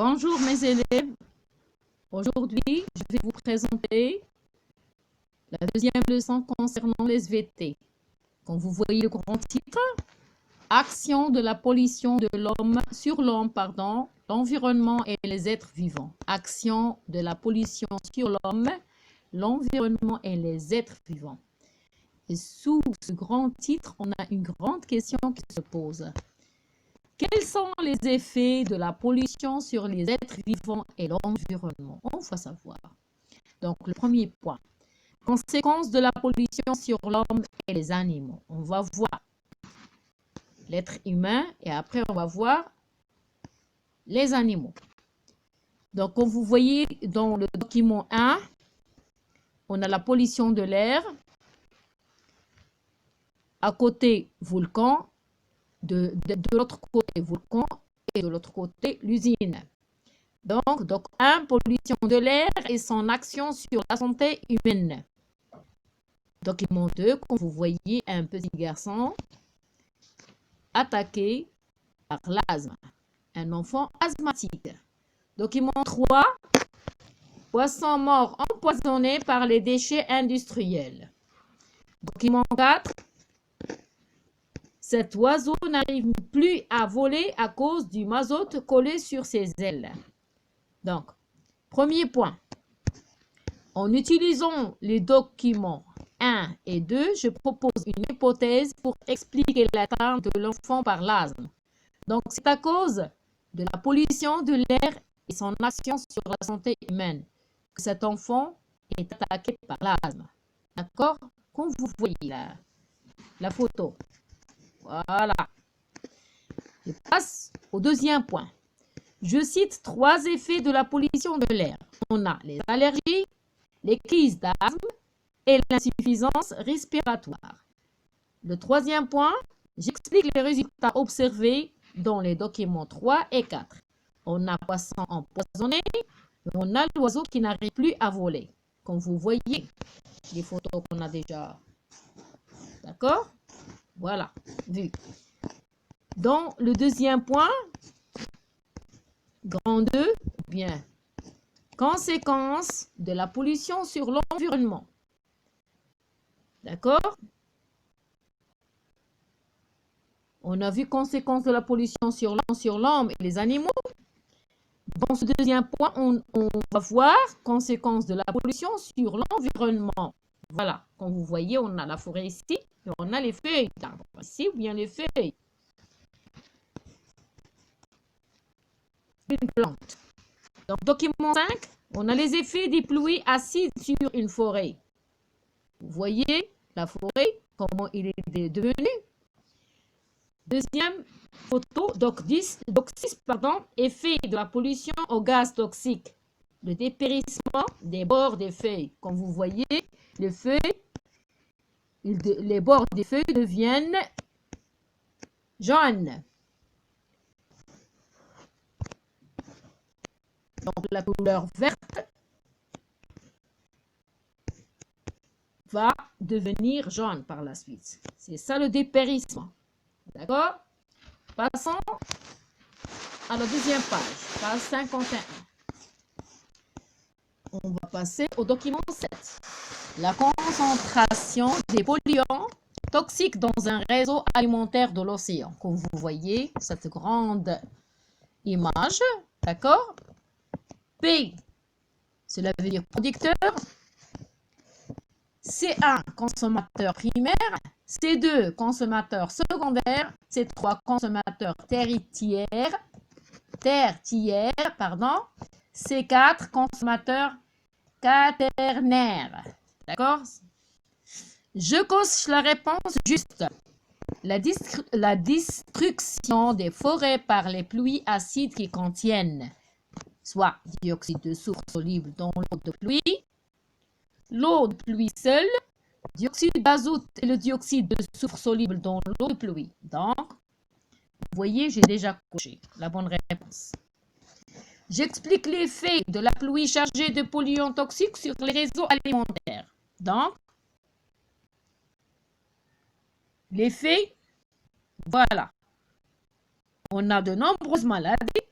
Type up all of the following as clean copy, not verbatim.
Bonjour mes élèves, aujourd'hui je vais vous présenter la deuxième leçon concernant les SVT. Comme vous voyez le grand titre, Action de la pollution de l'homme sur l'homme, l'environnement et les êtres vivants. Action de la pollution sur l'homme, l'environnement et les êtres vivants. Et sous ce grand titre, on a une grande question qui se pose. Quels sont les effets de la pollution sur les êtres vivants et l'environnement? On va savoir. Donc, le premier point. Conséquences de la pollution sur l'homme et les animaux. On va voir l'être humain et après, on va voir les animaux. Donc, comme vous voyez dans le document 1, on a la pollution de l'air. À côté, volcan. De l'autre côté, volcan et de l'autre côté, l'usine. Donc, pollution de l'air et son action sur la santé humaine. Document 2, comme vous voyez, un petit garçon attaqué par l'asthme. Un enfant asthmatique. Document 3, poisson mort empoisonné par les déchets industriels. Document 4, cet oiseau n'arrive plus à voler à cause du mazout collé sur ses ailes. Donc, premier point. En utilisant les documents 1 et 2, je propose une hypothèse pour expliquer l'atteinte de l'enfant par l'asthme. Donc, c'est à cause de la pollution de l'air et son action sur la santé humaine que cet enfant est attaqué par l'asthme. D'accord? Comme vous voyez la photo. Voilà. Je passe au deuxième point. Je cite 3 effets de la pollution de l'air. On a les allergies, les crises d'asthme et l'insuffisance respiratoire. Le troisième point, j'explique les résultats observés dans les documents 3 et 4. On a poisson empoisonné, on a l'oiseau qui n'arrive plus à voler. Comme vous voyez, les photos qu'on a déjà. D'accord? Voilà, vu. Dans le deuxième point, grand 2, bien, conséquences de la pollution sur l'environnement. D'accord? On a vu conséquences de la pollution sur l'homme et les animaux. Dans ce deuxième point, on va voir conséquences de la pollution sur l'environnement. Voilà, comme vous voyez, on a la forêt ici, et on a les feuilles d'arbres ici, ou bien les feuilles. Une plante. Donc, document 5, on a les effets des pluies acides sur une forêt. Vous voyez la forêt, comment il est devenu. Deuxième photo, effet de la pollution au gaz toxique. Le dépérissement des bords des feuilles. Comme vous voyez, les bords des feuilles deviennent jaunes. Donc la couleur verte va devenir jaune par la suite. C'est ça le dépérissement. D'accord? Passons à la deuxième page 51. On va passer au document 7. La concentration des polluants toxiques dans un réseau alimentaire de l'océan. Comme vous voyez, cette grande image, d'accord? P, cela veut dire producteur. C1, consommateur primaire. C2, consommateur secondaire. C3, consommateur tertiaire. C4, consommateur quaternaire. D'accord? Je coche la réponse juste. La destruction des forêts par les pluies acides qui contiennent soit dioxyde de soufre soluble dans l'eau de pluie, l'eau de pluie seule, dioxyde d'azote et le dioxyde de soufre soluble dans l'eau de pluie. Donc, vous voyez, j'ai déjà coché la bonne réponse. J'explique l'effet de la pluie chargée de polluants toxiques sur les réseaux alimentaires. Donc, l'effet, voilà. On a de nombreuses maladies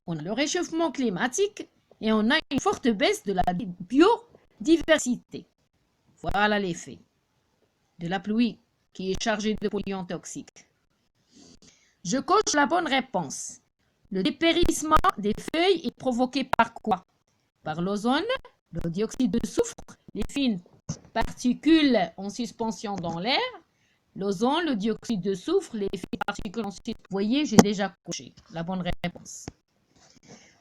on a le réchauffement climatique et on a une forte baisse de la biodiversité. Voilà l'effet de la pluie qui est chargée de polluants toxiques. Je coche la bonne réponse. Le dépérissement des feuilles est provoqué par quoi? Par l'ozone, le dioxyde de soufre, les fines particules en suspension dans l'air, l'ozone, le dioxyde de soufre, les fines particules en suspension. Vous voyez, j'ai déjà coché la bonne réponse.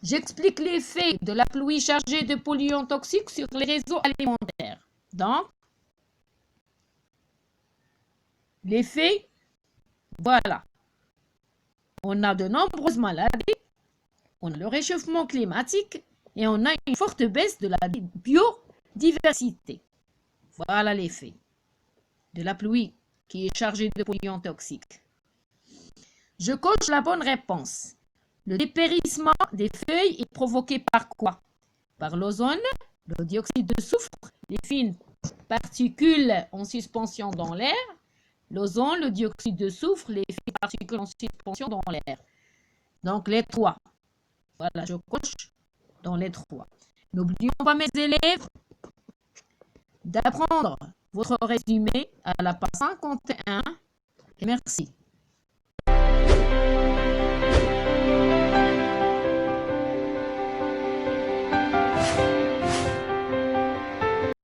J'explique l'effet de la pluie chargée de polluants toxiques sur les réseaux alimentaires. Donc, l'effet, voilà. On a de nombreuses maladies, on a le réchauffement climatique et on a une forte baisse de la biodiversité. Voilà l'effet de la pluie qui est chargée de polluants toxiques. Je coche la bonne réponse. Le dépérissement des feuilles est provoqué par quoi? Par l'ozone, le dioxyde de soufre, les fines particules en suspension dans l'air, l'ozone, le dioxyde de soufre, les fines particules en suspension dans l'air. Donc les trois. Voilà, je coche dans les trois. N'oublions pas, mes élèves, d'apprendre votre résumé à la page 51. Et merci.